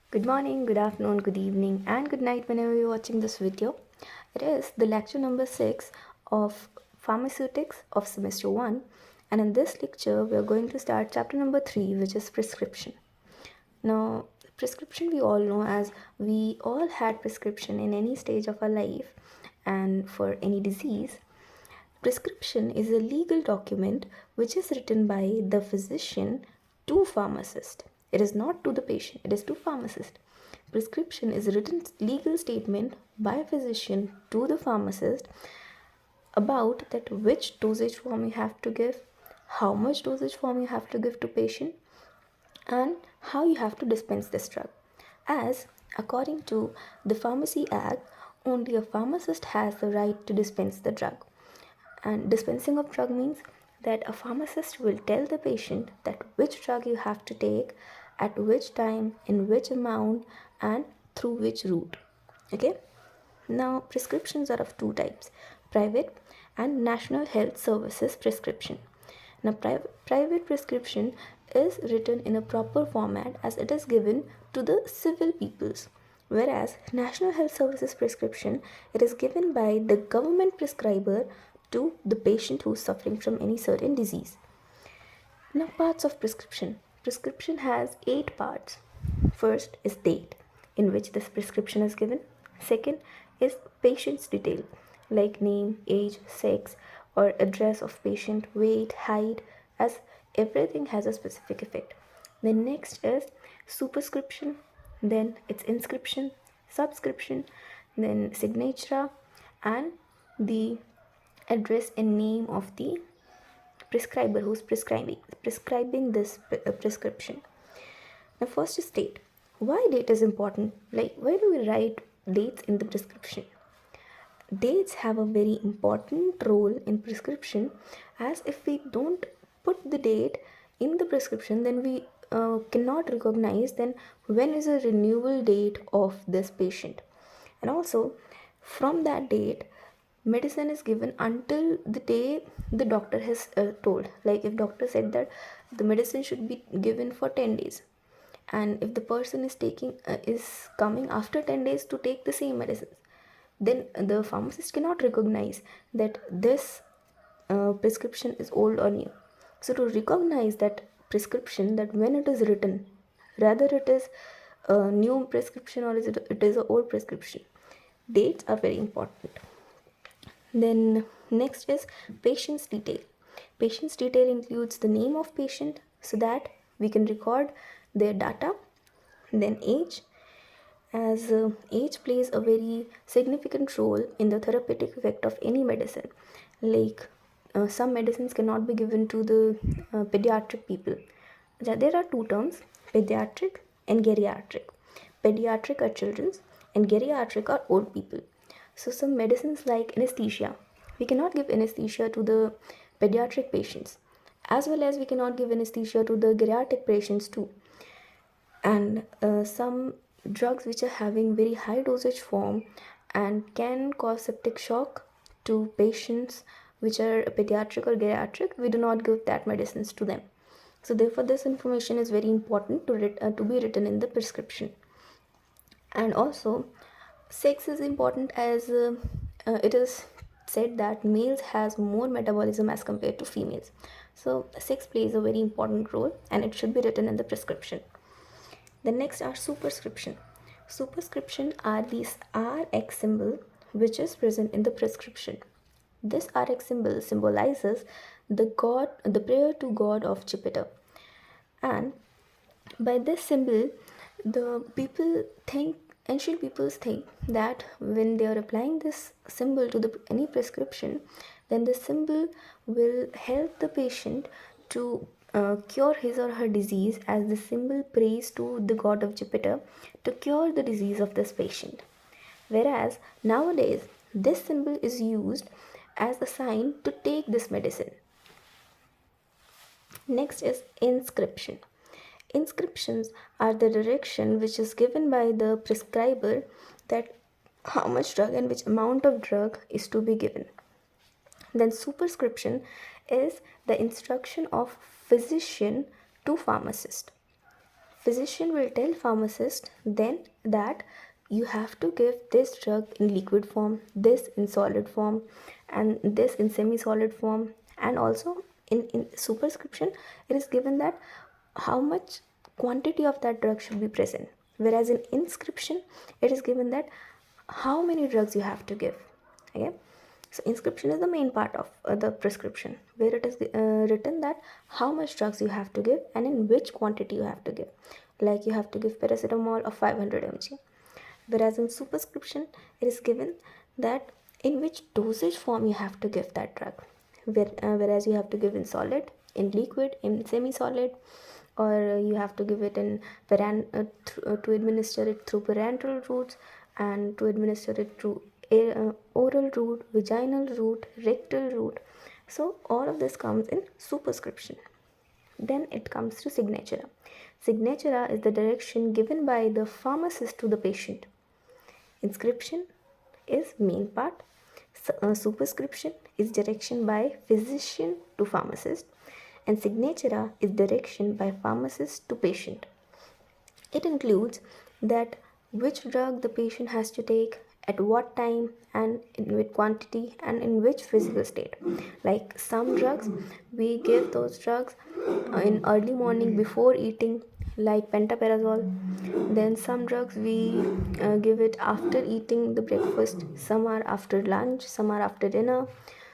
Good morning, good afternoon, good evening, and good night whenever you're watching this video. It is the lecture number 6 of pharmaceutics of semester 1, and in this lecture, we are going to start chapter number 3, which is prescription. Now, prescription we all know, as we all had prescription in any stage of our life and for any disease. Prescription is a legal document which is written by the physician to pharmacist. It is not to the patient, it is to pharmacist. Prescription is a written legal statement by physician to the pharmacist about that which dosage form you have to give, how much dosage form you have to give to patient, and how you have to dispense this drug. As according to the Pharmacy Act, only a pharmacist has the right to dispense the drug. And dispensing of drug means that a pharmacist will tell the patient that which drug you have to take, at which time, in which amount, and through which route. Okay? Now, prescriptions are of two types: private and National Health Services prescription. Now, private prescription is written in a proper format as it is given to the civil peoples, whereas National Health Services prescription, it is given by the government prescriber to the patient who is suffering from any certain disease. Now, parts of prescription. Prescription has 8 parts. First is date in which this prescription is given. Second is patient's detail like name, age, sex, or address of patient, weight, height, as everything has a specific effect. Then next is superscription, then its inscription, subscription, then signature, and the address and name of the prescriber who's prescribing this prescription. Now, first is date. Why date is important? Like, why do we write dates in the prescription? Dates have a very important role in prescription, as if we don't put the date in the prescription, then we cannot recognize then when is a renewal date of this patient. And also, from that date, medicine is given until the day the doctor has told. Like, if doctor said that the medicine should be given for 10 days, and if the person is coming after 10 days to take the same medicine, then the pharmacist cannot recognize that this prescription is old or new. So to recognize that prescription, that when it is written, rather it is a new prescription or it is an old prescription, dates are very important. Then next is patient's detail. Patient's detail includes the name of patient so that we can record their data. Then age, as age plays a very significant role in the therapeutic effect of any medicine. Like, some medicines cannot be given to the pediatric people. There are two terms: pediatric and geriatric. Pediatric are children and geriatric are old people. So some medicines like anesthesia, we cannot give anesthesia to the pediatric patients, as well as we cannot give anesthesia to the geriatric patients too. And some drugs which are having very high dosage form and can cause septic shock to patients which are pediatric or geriatric, we do not give that medicines to them. So therefore this information is very important to be written in the prescription. And also, sex is important, as it is said that males has more metabolism as compared to females. So sex plays a very important role and it should be written in the prescription. The next are superscription. Superscription are these RX symbol which is present in the prescription. This RX symbol symbolizes the prayer to god of Jupiter. And by this symbol, the people think, ancient peoples think that when they are applying this symbol to any prescription, then the symbol will help the patient to cure his or her disease, as the symbol prays to the god of Jupiter to cure the disease of this patient. Whereas nowadays, this symbol is used as a sign to take this medicine. Next is inscription. Inscriptions are the direction which is given by the prescriber that how much drug and which amount of drug is to be given. Then superscription is the instruction of physician to pharmacist. physician will tell pharmacist then that you have to give this drug in liquid form, this in solid form, and this in semi-solid form. And also in superscription it is given that how much quantity of that drug should be present, whereas in inscription it is given that how many drugs you have to give. Okay, so inscription is the main part of the prescription, where it is written that how much drugs you have to give and in which quantity you have to give. Like you have to give paracetamol of 500 mg, whereas in superscription it is given that in which dosage form you have to give that drug, whereas you have to give in solid, in liquid, in semi-solid, or you have to give it in to administer it through parenteral routes, and to administer it through oral route, vaginal route, rectal route. So all of this comes in superscription. Then it comes to signatura. Signatura is the direction given by the pharmacist to the patient. Inscription is main part. Superscription is direction by physician to pharmacist, and signatura is direction by pharmacist to patient. It includes that which drug the patient has to take, at what time, and in which quantity, and in which physical state. Like some drugs, we give those drugs in early morning before eating, like pentaperazole. Then some drugs we give it after eating the breakfast, some are after lunch, some are after dinner.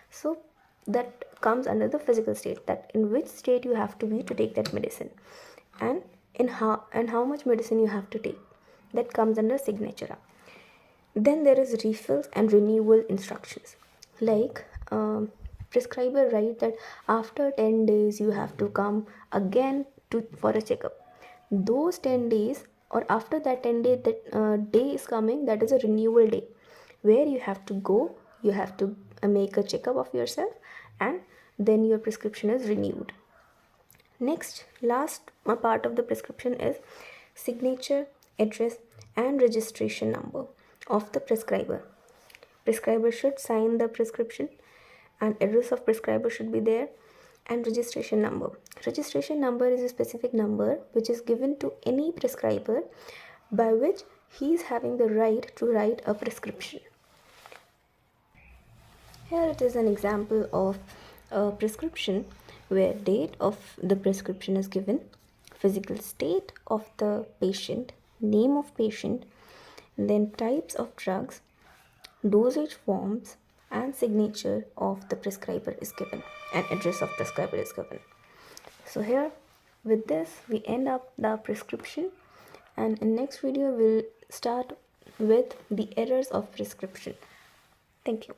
So that comes under the physical state, that in which state you have to be to take that medicine, and in how much medicine you have to take. That comes under signatura. Then there is refills and renewal instructions. Like prescriber write that after 10 days you have to come again for a checkup. Those 10 days, or after that 10 day, that day is coming, that is a renewal day, where you have to go, you have to make a checkup of yourself, and then your prescription is renewed. Next, last part of the prescription is signature, address, and registration number of the prescriber. Prescriber should sign the prescription, and address of prescriber should be there, and registration number. Registration number is a specific number which is given to any prescriber by which he is having the right to write a prescription. Here it is an example of a prescription where date of the prescription is given, physical state of the patient, name of patient, then types of drugs, dosage forms, and signature of the prescriber is given, and address of prescriber is given. So here with this we end up the prescription, and in next video we'll start with the errors of prescription. Thank you.